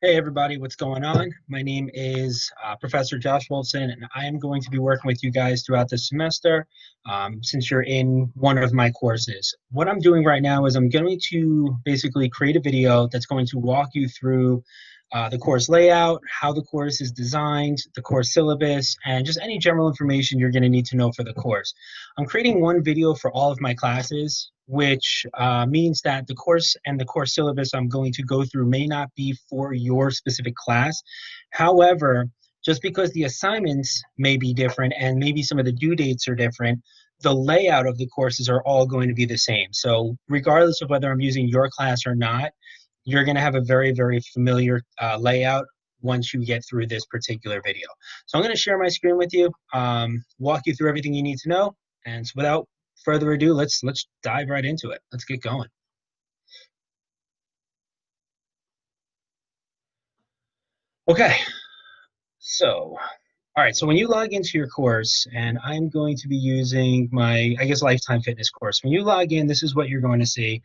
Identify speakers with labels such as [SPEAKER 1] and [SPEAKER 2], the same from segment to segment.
[SPEAKER 1] Hey everybody, what's going on? My name is Professor Josh Wolfson, and I am going to be working with you guys throughout the semester since you're in one of my courses. What I'm doing right now is I'm going to basically create a video that's going to walk you through the course layout, how the course is designed, the course syllabus, and just any general information you're going to need to know for the course. I'm creating one video for all of my classes, which means that the course and the course syllabus I'm going to go through may not be for your specific class. However, just because the assignments may be different and maybe some of the due dates are different, the layout of the courses are all going to be the same. So regardless of whether I'm using your class or not, you're going to have a very, very familiar layout once you get through this particular video. So I'm going to share my screen with you, walk you through everything you need to know. And so without further ado, let's dive right into it. Let's get going. Okay, so all right, so when you log into your course, and I'm going to be using my, I guess, Lifetime Fitness course. When you log in, this is what you're going to see.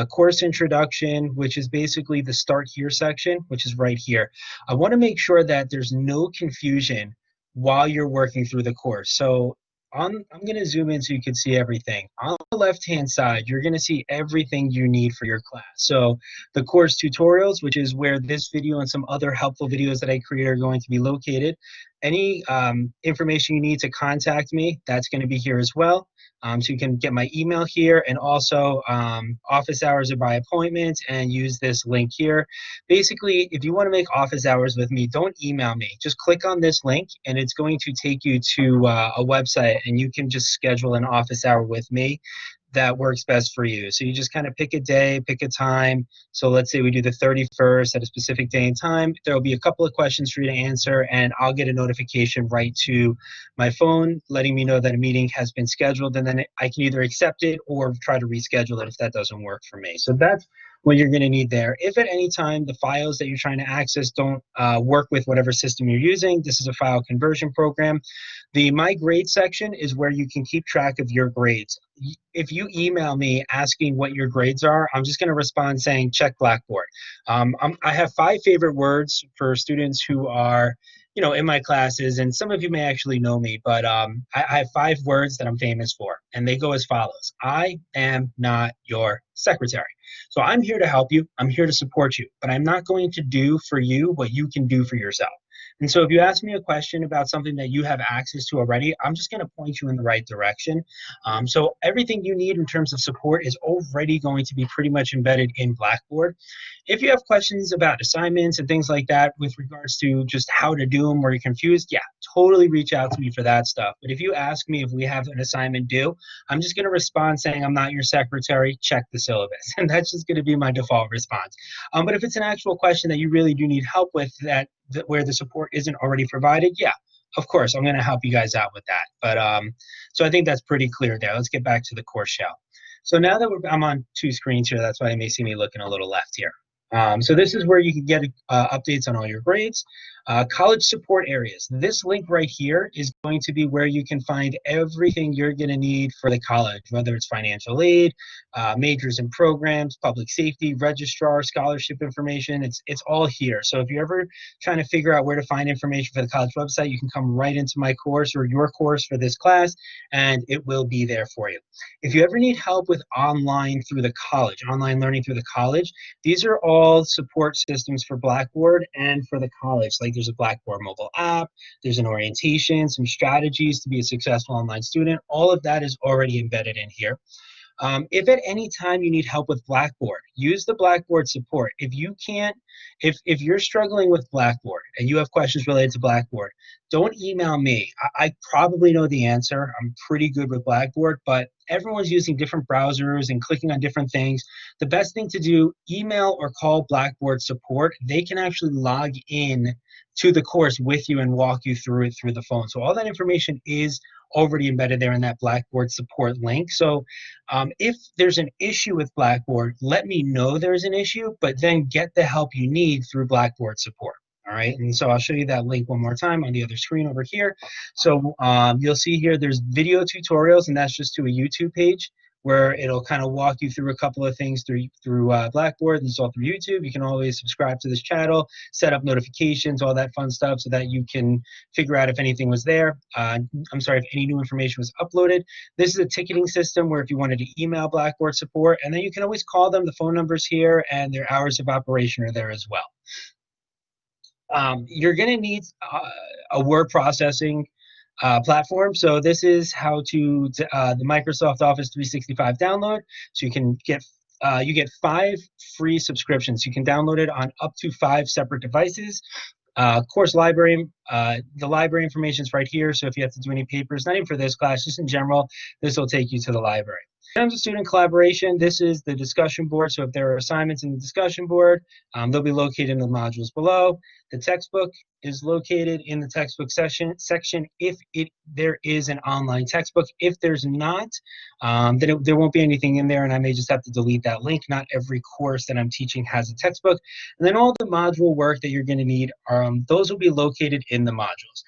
[SPEAKER 1] Course introduction, which is basically the start here section, which is right here. I want to make sure that there's no confusion while you're working through the course. So I'm going to zoom in so you can see everything. On the left-hand side, you're going to see everything you need for your class. So the course tutorials, which is where this video and some other helpful videos that I create are going to be located. Any information you need to contact me, that's going to be here as well. So you can get my email here, and also office hours are by appointment, and use this link here. Basically, if you want to make office hours with me, don't email me. Just click on this link, and it's going to take you to a website, and you can just schedule an office hour with me that works best for you. So you just kind of pick a day, pick a time. So let's say we do the 31st at a specific day and time. There will be a couple of questions for you to answer, and I'll get a notification right to my phone letting me know that a meeting has been scheduled, and then I can either accept it or try to reschedule it if that doesn't work for me. So that's what you're going to need there. If at any time the files that you're trying to access don't work with whatever system you're using, this is a file conversion program. The My Grades section is where you can keep track of your grades. If you email me asking what your grades are, I'm just going to respond saying check Blackboard. I have 5 favorite words for students who are, in my classes, and some of you may actually know me, but I have 5 words that I'm famous for, and they go as follows. I am not your secretary. So I'm here to help you. I'm here to support you, but I'm not going to do for you what you can do for yourself. And so if you ask me a question about something that you have access to already, I'm just going to point you in the right direction. So everything you need in terms of support is already going to be pretty much embedded in Blackboard. If you have questions about assignments and things like that with regards to just how to do them or you're confused, yeah, totally reach out to me for that stuff. But if you ask me if we have an assignment due, I'm just going to respond saying I'm not your secretary, check the syllabus. And that's just going to be my default response. But if it's an actual question that you really do need help with that where the support isn't already provided, yeah, of course, I'm going to help you guys out with that. But so I think that's pretty clear there. Let's get back to the course shell. So now that I'm on 2 screens here, that's why you may see me looking a little left here. So this is where you can get updates on all your grades. College support areas. This link right here is going to be where you can find everything you're going to need for the college, whether it's financial aid, majors and programs, public safety, registrar, scholarship information. It's all here. So if you're ever trying to figure out where to find information for the college website, you can come right into my course or your course for this class, and it will be there for you. If you ever need help with online learning through the college, these are all support systems for Blackboard and for the college. Like there's a Blackboard mobile app, there's an orientation, some strategies to be a successful online student. All of that is already embedded in here. If at any time you need help with Blackboard, use the Blackboard support. If you can't, if you're struggling with Blackboard and you have questions related to Blackboard, don't email me. I probably know the answer. I'm pretty good with Blackboard, but everyone's using different browsers and clicking on different things. The best thing to do, email or call Blackboard support. They can actually log in to the course with you and walk you through it through the phone. So all that information is already embedded there in that Blackboard support link. So if there's an issue with Blackboard, let me know there's an issue, but then get the help you need through Blackboard support. All right, and so I'll show you that link one more time on the other screen over here. So you'll see here there's video tutorials, and that's just to a YouTube page. where it'll kind of walk you through a couple of things through Blackboard, and all through YouTube. You can always subscribe to this channel, set up notifications, all that fun stuff, so that you can figure out if anything was there. I'm sorry, if any new information was uploaded. This is a ticketing system where if you wanted to email Blackboard support, and then you can always call them. The phone number's here, and their hours of operation are there as well. You're going to need a word processing platform. So this is how to the Microsoft Office 365 download. So you get 5 free subscriptions. You can download it on up to 5 separate devices. Course library, the library information is right here. So if you have to do any papers, not even for this class, just in general, this will take you to the library. In terms of student collaboration, this is the discussion board. So if there are assignments in the discussion board, they'll be located in the modules below. The textbook is located in the textbook section if there is an online textbook. If there's not, then there won't be anything in there, and I may just have to delete that link. Not every course that I'm teaching has a textbook. And then all the module work that you're going to need, those will be located in the modules.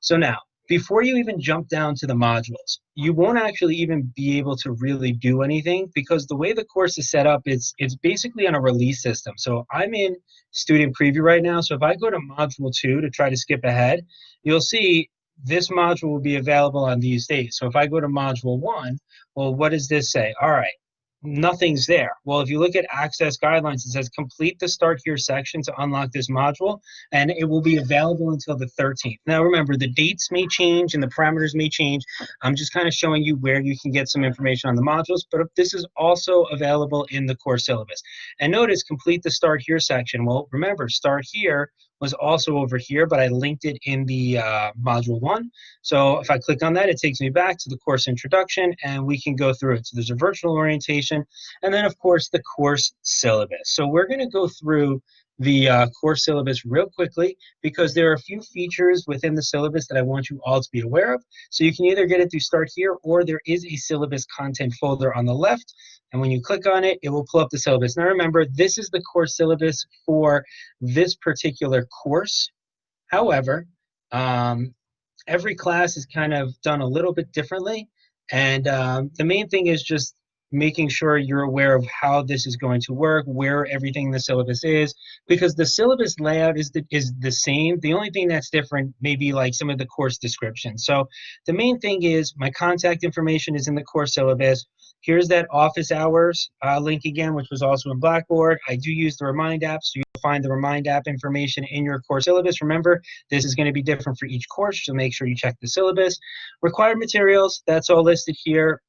[SPEAKER 1] So now, before you even jump down to the modules, you won't actually even be able to really do anything, because the way the course is set up, it's basically on a release system. So I'm in student preview right now. So if I go to module 2 to try to skip ahead, you'll see this module will be available on these days. So if I go to module 1, well, what does this say? All right, nothing's there. Well, if you look at access guidelines, it says complete the start here section to unlock this module, and it will be available until the 13th. Now remember, the dates may change and the parameters may change. I'm just kind of showing you where you can get some information on the modules, but this is also available in the course syllabus. And notice complete the start here section. Well, remember, start here was also over here, but I linked it in the module 1. So if I click on that, it takes me back to the course introduction, and we can go through it. So there's a virtual orientation, and then of course the course syllabus. So we're going to go through the course syllabus real quickly, because there are a few features within the syllabus that I want you all to be aware of. So you can either get it through Start Here, or there is a syllabus content folder on the left. And when you click on it, it will pull up the syllabus. Now remember, this is the course syllabus for this particular course. However, every class is kind of done a little bit differently. And the main thing is just making sure you're aware of how this is going to work, where everything in the syllabus is, because the syllabus layout is the same. The only thing that's different may be like some of the course descriptions. So the main thing is my contact information is in the course syllabus. Here's that office hours link again, which was also in Blackboard. I do use the Remind app, so you'll find the Remind app information in your course syllabus. Remember, this is going to be different for each course, so make sure you check the syllabus. Required materials, that's all listed here.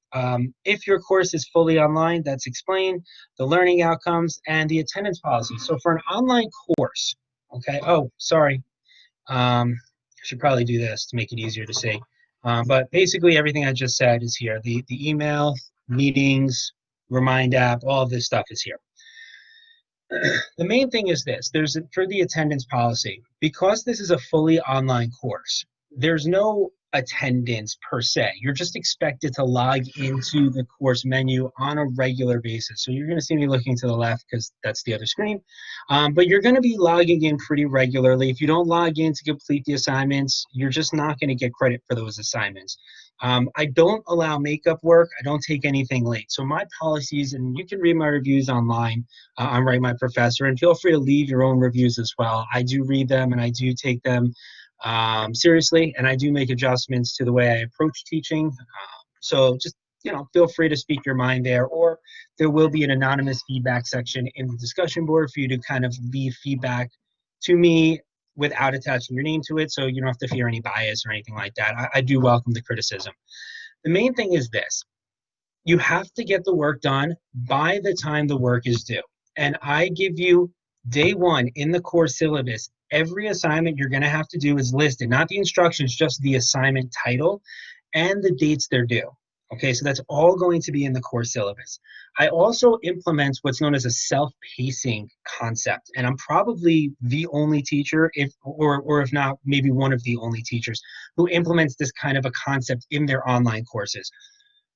[SPEAKER 1] If your course is fully online, that's explained. The learning outcomes and the attendance policy. So for an online course, okay, oh, sorry. I should probably do this to make it easier to see. But basically everything I just said is here. The email, meetings, Remind app, all of this stuff is here. The main thing is this. For the attendance policy, because this is a fully online course, there's no attendance per se. You're just expected to log into the course menu on a regular basis. So you're going to see me looking to the left because that's the other screen. But you're going to be logging in pretty regularly. If you don't log in to complete the assignments, you're just not going to get credit for those assignments. I don't allow makeup work. I don't take anything late. So my policies, and you can read my reviews online on Write My Professor, and feel free to leave your own reviews as well. I do read them, and I do take them seriously, and I do make adjustments to the way I approach teaching. So just, feel free to speak your mind there, or there will be an anonymous feedback section in the discussion board for you to kind of leave feedback to me without attaching your name to it, so you don't have to fear any bias or anything like that. I do welcome the criticism. The main thing is this. You have to get the work done by the time the work is due. And I give you day 1 in the course syllabus. Every assignment you're going to have to do is listed, not the instructions, just the assignment title and the dates they're due. Okay, so that's all going to be in the course syllabus. I also implement what's known as a self-pacing concept, and I'm probably the only teacher, if not, maybe one of the only teachers who implements this kind of a concept in their online courses.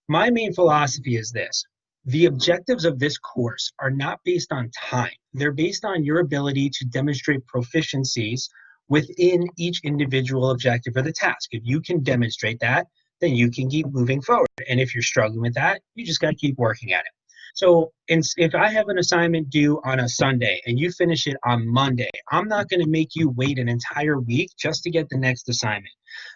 [SPEAKER 1] My main philosophy is this. The objectives of this course are not based on time. They're based on your ability to demonstrate proficiencies within each individual objective or the task. If you can demonstrate that, then you can keep moving forward. And if you're struggling with that, you just got to keep working at it. So if I have an assignment due on a Sunday and you finish it on Monday, I'm not going to make you wait an entire week just to get the next assignment.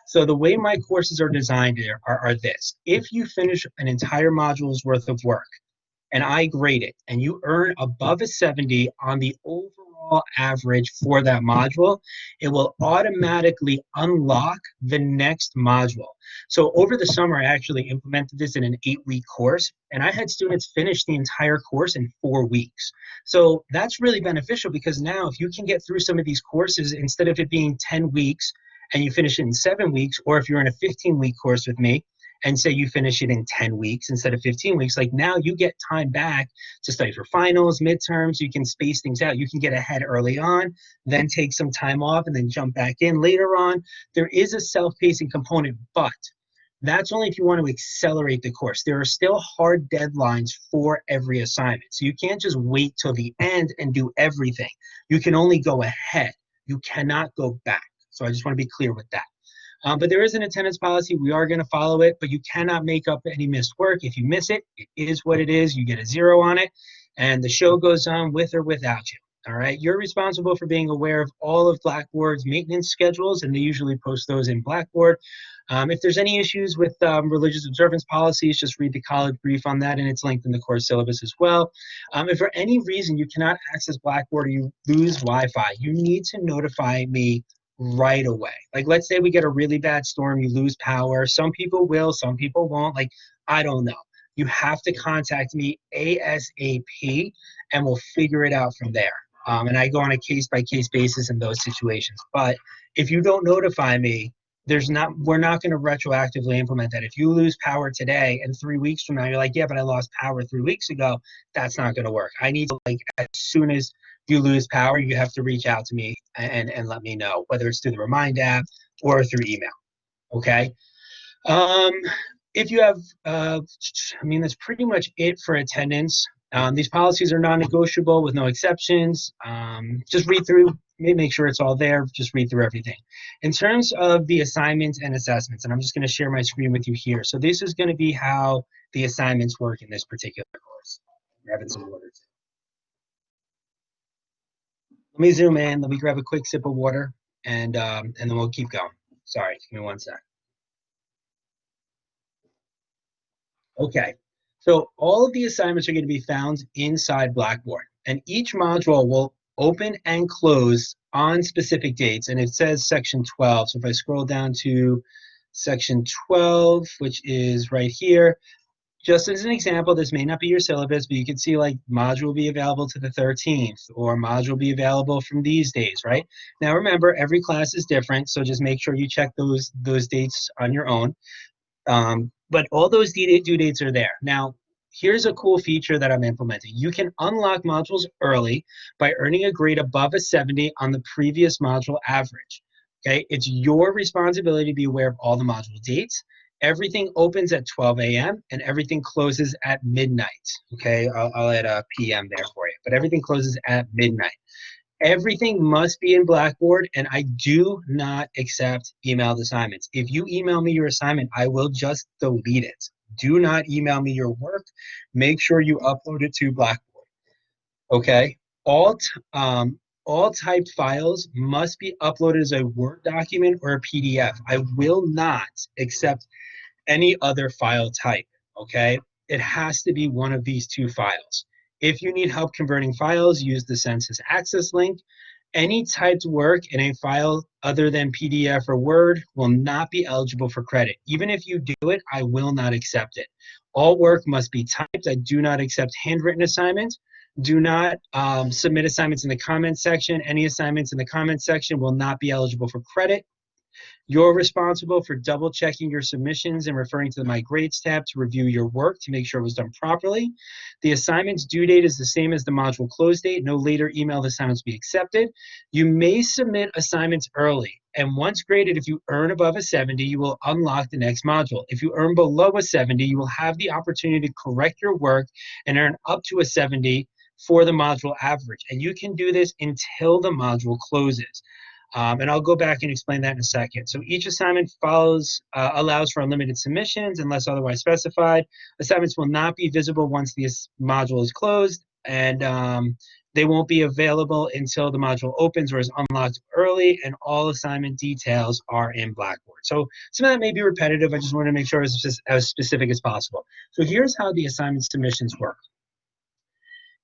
[SPEAKER 1] So the way my courses are designed are this. If you finish an entire module's worth of work and I grade it and you earn above a 70 on the overall average for that module, it will automatically unlock the next module. So over the summer, I actually implemented this in an 8-week course, and I had students finish the entire course in 4 weeks. So that's really beneficial because now if you can get through some of these courses, instead of it being 10 weeks and you finish it in 7 weeks, or if you're in a 15-week course with me, and say you finish it in 10 weeks instead of 15 weeks, like now you get time back to study for finals, midterms, you can space things out. You can get ahead early on, then take some time off and then jump back in later on. There is a self-pacing component, but that's only if you want to accelerate the course. There are still hard deadlines for every assignment. So you can't just wait till the end and do everything. You can only go ahead. You cannot go back. So I just want to be clear with that. But there is an attendance policy. We are going to follow it, but you cannot make up any missed work. If you miss it, it is what it is. You get a 0 on it, and the show goes on with or without you. All right. You're responsible for being aware of all of Blackboard's maintenance schedules, and they usually post those in Blackboard. If there's any issues with religious observance policies, just read the college brief on that, and it's linked in the course syllabus as well. If for any reason you cannot access Blackboard or you lose Wi-Fi, you need to notify me right away. Like, let's say we get a really bad storm, you lose power. Some people will, some people won't. Like, I don't know. You have to contact me ASAP, and we'll figure it out from there. And I go on a case-by-case basis in those situations. But if you don't notify me, we're not going to retroactively implement that. If you lose power today and 3 weeks from now, you're like, yeah, but I lost power 3 weeks ago, that's not going to work. I need to, like, as soon as you lose power, you have to reach out to me and let me know, whether it's through the Remind app or through email. Okay. If you have, that's pretty much it for attendance. These policies are non-negotiable with no exceptions. Just read through, make sure it's all there. Just read through everything. In terms of the assignments and assessments, and I'm just going to share my screen with you here. So this is going to be how the assignments work in this particular course. I'm grabbing some water too. Let me zoom in. Let me grab a quick sip of water, and then we'll keep going. Sorry, give me one sec. Okay, so all of the assignments are going to be found inside Blackboard, and each module will open and close on specific dates, and it says section 12. So if I scroll down to section 12, which is right here, just as an example, this may not be your syllabus, but you can see like module will be available to the 13th or module will be available from these days, right? Now remember, every class is different, so just make sure you check those dates on your own. But all those due dates are there. Now, here's a cool feature that I'm implementing. You can unlock modules early by earning a grade above a 70 on the previous module average. Okay, it's your responsibility to be aware of all the module dates. Everything opens at 12 a.m. and everything closes at midnight. Okay, I'll add a PM there for you, but everything closes at midnight. Everything must be in Blackboard, and I do not accept emailed assignments. If you email me your assignment, I will just delete it. Do not email me your work. Make sure you upload it to Blackboard. Okay, all typed files must be uploaded as a Word document or a PDF. I will not accept any other file type, okay? It has to be one of these two files. If you need help converting files, use the Census Access link. Any typed work in a file other than PDF or Word will not be eligible for credit. Even if you do it, I will not accept it. All work must be typed. I do not accept handwritten assignments. Do not submit assignments in the comments section. Any assignments in the comments section will not be eligible for credit. You're responsible for double checking your submissions and referring to the My Grades tab to review your work to make sure it was done properly. The assignment's due date is the same as the module close date. No later emailed assignments will be accepted. You may submit assignments early, and once graded, if you earn above a 70, you will unlock the next module. If you earn below a 70, you will have the opportunity to correct your work and earn up to a 70 for the module average, and you can do this until the module closes. And I'll go back and explain that in a second. So each assignment allows for unlimited submissions unless otherwise specified. Assignments will not be visible once this module is closed, and they won't be available until the module opens or is unlocked early, and all assignment details are in Blackboard. So some of that may be repetitive. I just want to make sure it's as specific as possible. So here's how the assignment submissions work.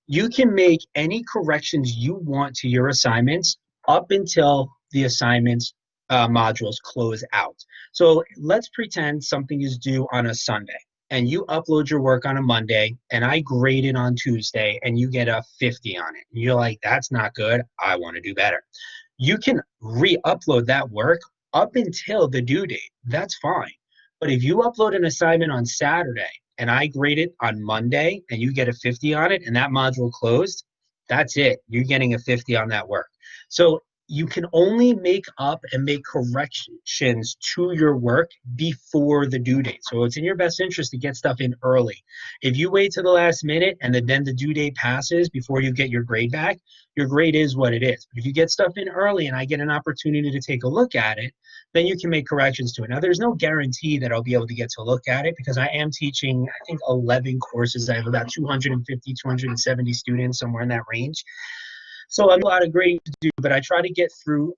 [SPEAKER 1] You can make any corrections you want to your assignments up until the assignments modules close out. So let's pretend something is due on a Sunday and you upload your work on a Monday and I grade it on Tuesday and you get a 50 on it. You're like, that's not good. I want to do better. You can re-upload that work up until the due date. That's fine. But if you upload an assignment on Saturday and I grade it on Monday and you get a 50 on it and that module closed, that's it. You're getting a 50 on that work. So you can only make up and make corrections to your work before the due date. So it's in your best interest to get stuff in early. If you wait to the last minute and then the due date passes before you get your grade back, your grade is what it is. But if you get stuff in early and I get an opportunity to take a look at it, then you can make corrections to it. Now, there's no guarantee that I'll be able to get to look at it because I am teaching, I think, 11 courses. I have about 250, 270 students, somewhere in that range. So I have a lot of grading to do, but I try to get through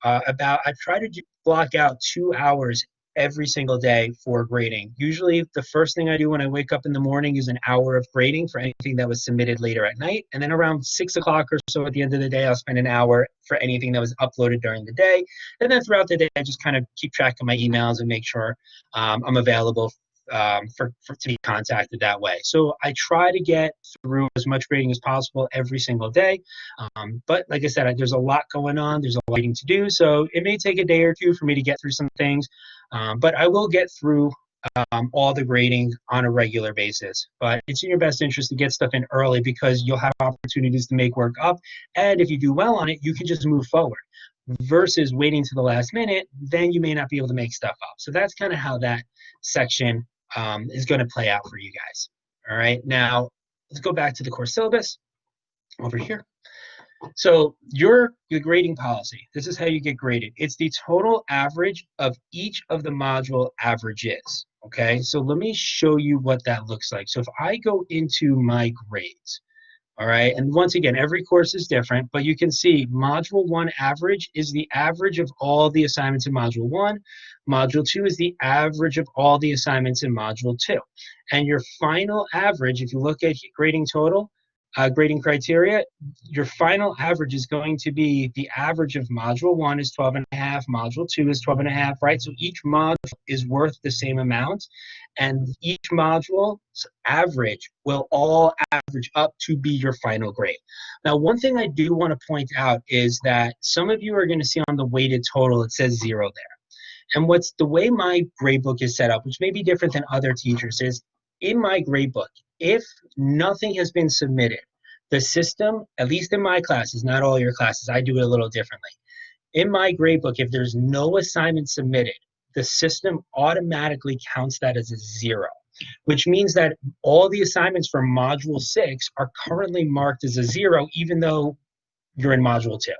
[SPEAKER 1] block out 2 hours every single day for grading. Usually the first thing I do when I wake up in the morning is an hour of grading for anything that was submitted later at night. And then around 6 o'clock or so at the end of the day, I'll spend an hour for anything that was uploaded during the day. And then throughout the day, I just kind of keep track of my emails and make sure I'm available to be contacted that way. So I try to get through as much grading as possible every single day. But like I said, there's a lot going on. There's a lot to do. So it may take a day or two for me to get through some things. But I will get through all the grading on a regular basis. But it's in your best interest to get stuff in early because you'll have opportunities to make work up. And if you do well on it, you can just move forward. Versus waiting to the last minute, then you may not be able to make stuff up. So that's kind of how that section is going to play out for you guys. All right, now let's go back to the course syllabus over here. So your grading policy, this is how you get graded. It's the total average of each of the module averages. Okay, so let me show you what that looks like. So if I go into my grades, all right, and once again, every course is different, but you can see Module 1 average is the average of all the assignments in Module 1. Module 2 is the average of all the assignments in Module 2. And your final average, if you look at grading total, grading criteria, your final average is going to be the average of Module 1 is 12.5, Module 2 is 12.5, right? So each module is worth the same amount, and each module's average will all average up to be your final grade. Now, one thing I do want to point out is that some of you are going to see on the weighted total, it says 0 there. And what's the way my gradebook is set up, which may be different than other teachers, is in my gradebook, if nothing has been submitted, the system, at least in my classes, not all your classes, I do it a little differently. In my gradebook, if there's no assignment submitted, the system automatically counts that as a 0, which means that all the assignments for Module 6 are currently marked as a 0, even though you're in Module 2.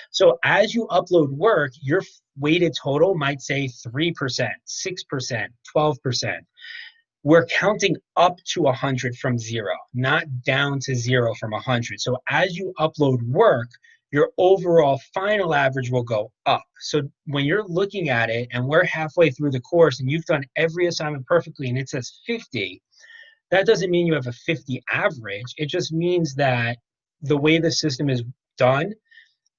[SPEAKER 1] So as you upload work, your weighted total might say 3%, 6%, 12%. We're counting up to 100 from 0, not down to 0 from 100. So as you upload work, your overall final average will go up. So when you're looking at it and we're halfway through the course and you've done every assignment perfectly and it says 50, that doesn't mean you have a 50 average. It just means that the way the system is done,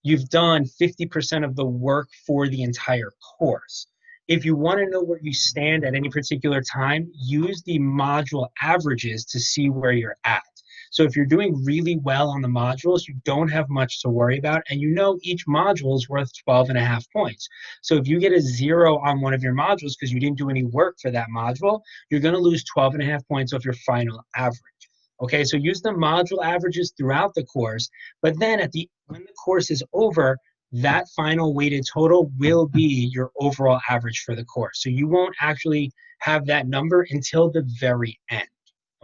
[SPEAKER 1] you've done 50% of the work for the entire course. If you want to know where you stand at any particular time, use the module averages to see where you're at. So if you're doing really well on the modules, you don't have much to worry about, and you know each module is worth 12.5 points. So if you get a 0 on one of your modules because you didn't do any work for that module, you're going to lose 12.5 points off your final average. Okay, so use the module averages throughout the course, but then when the course is over, that final weighted total will be your overall average for the course. So you won't actually have that number until the very end.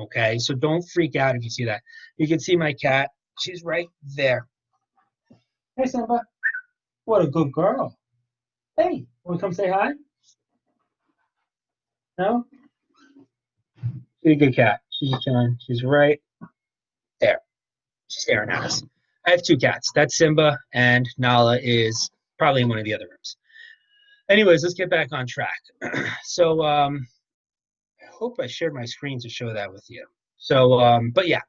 [SPEAKER 1] Okay, so don't freak out if you see that. You can see my cat. She's right there. Hey, Simba. What a good girl. Hey, want to come say hi? No? She's a good cat. She's just chilling. She's right there. She's staring at us. I have two cats. That's Simba, and Nala is probably in one of the other rooms. Anyways, let's get back on track. So, I hope I shared my screen to show that with you. So, but yeah,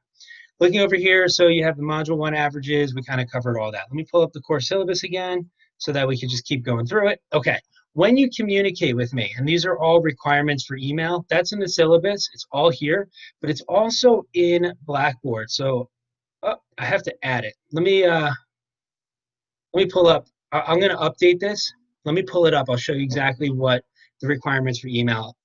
[SPEAKER 1] looking over here, so you have the Module 1 averages. We kind of covered all that. Let me pull up the course syllabus again so that we can just keep going through it. Okay, when you communicate with me, and these are all requirements for email, that's in the syllabus. It's all here, but it's also in Blackboard. So I have to add it. Let me pull up. I'm going to update this. Let me pull it up. I'll show you exactly what the requirements for email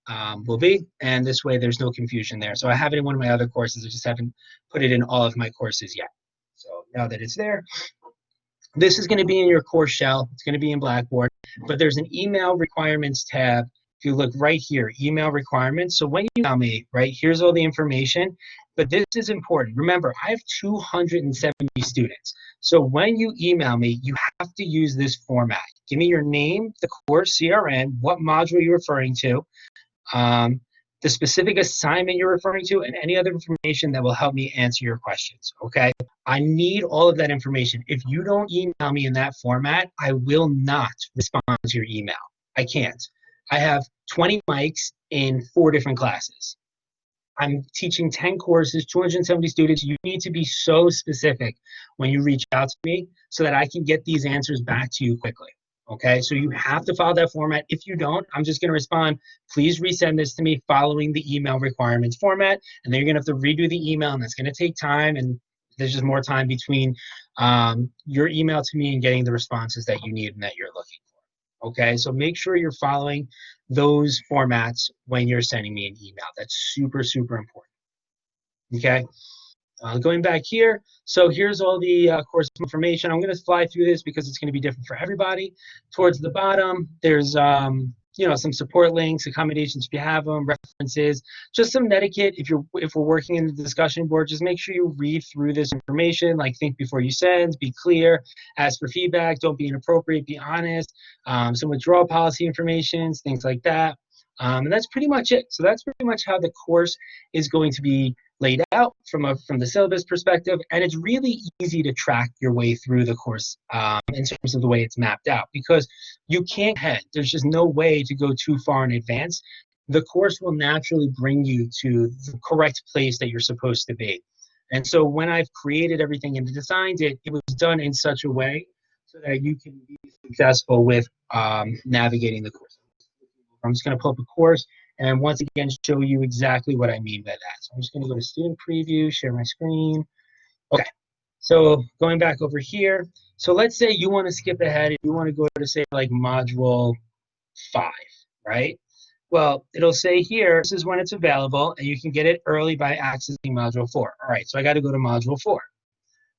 [SPEAKER 1] will be, and this way there's no confusion there. So I have it in one of my other courses. I just haven't put it in all of my courses yet. So now that it's there, this is going to be in your course shell. It's going to be in Blackboard, but there's an email requirements tab. If you look right here, email requirements. So when you email me, right, here's all the information, but this is important. Remember, I have 270 students. So when you email me, you have to use this format. Give me your name, the course, CRN, what module you're referring to, um, the specific assignment you're referring to, and any other information that will help me answer your questions, okay? I need all of that information. If you don't email me in that format, I will not respond to your email. I can't. I have 20 mics in 4 different classes. I'm teaching 10 courses, 270 students. You need to be so specific when you reach out to me so that I can get these answers back to you quickly. Okay, so you have to follow that format. If you don't, I'm just going to respond, please resend this to me following the email requirements format. And then you're going to have to redo the email, and that's going to take time. And there's just more time between your email to me and getting the responses that you need and that you're looking for. Okay, so make sure you're following those formats when you're sending me an email. That's super, super important. Okay, going back here, so here's all the course information. I'm going to fly through this because it's going to be different for everybody. Towards the bottom, there's some support links, accommodations if you have them, references, just some etiquette. If we're working in the discussion board, just make sure you read through this information. Like, think before you send, be clear, ask for feedback, don't be inappropriate, be honest. Some withdrawal policy information, things like that. And that's pretty much it. So that's pretty much how the course is going to be laid out from the syllabus perspective, and it's really easy to track your way through the course in terms of the way it's mapped out, because you can't head. There's just no way to go too far in advance. The course will naturally bring you to the correct place that you're supposed to be. And so when I've created everything and designed it, it was done in such a way so that you can be successful with navigating the course. I'm just going to pull up a course and once again show you exactly what I mean by that. So I'm just going to go to student preview, share my screen. Okay, so going back over here. So let's say you want to skip ahead and you want to go to, say, like module 5, right? Well, it'll say here, this is when it's available, and you can get it early by accessing module 4. All right, so I got to go to module 4.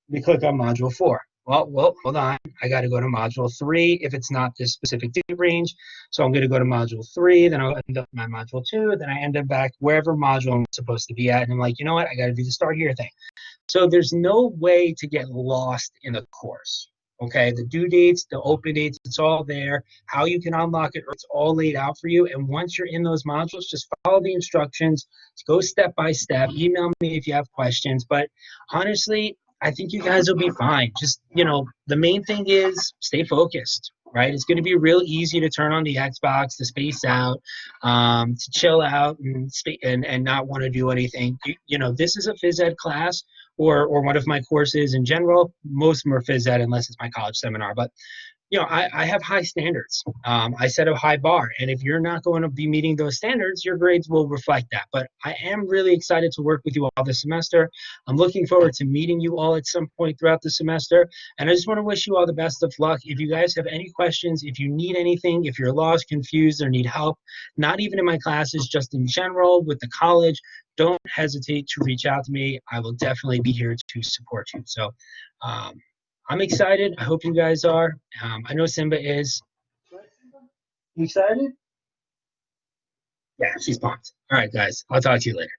[SPEAKER 1] Let me click on module 4. Well, hold on. I got to go to module 3 if it's not this specific date range. So I'm going to go to module 3, then I'll end up my module 2, then I end up back wherever module I'm supposed to be at. And I'm like, you know what? I got to do the start here thing. So there's no way to get lost in the course. Okay, the due dates, the open dates, it's all there. How you can unlock it, it's all laid out for you. And once you're in those modules, just follow the instructions. Go step by step. Email me if you have questions. But honestly, I think you guys will be fine. Just, the main thing is stay focused, right? It's going to be real easy to turn on the Xbox, to space out, to chill out and not want to do anything. This is a phys ed class or one of my courses in general. Most of them are phys ed unless it's my college seminar. But I have high standards. I set a high bar, and if you're not going to be meeting those standards, your grades will reflect that. But I am really excited to work with you all this semester. I'm looking forward to meeting you all at some point throughout the semester, and I just want to wish you all the best of luck. If you guys have any questions, if you need anything, if you're lost, confused, or need help, not even in my classes, just in general with the college, don't hesitate to reach out to me. I will definitely be here to support you. So, I'm excited. I hope you guys are. I know Simba is. You excited? Yeah, she's pumped. All right, guys. I'll talk to you later.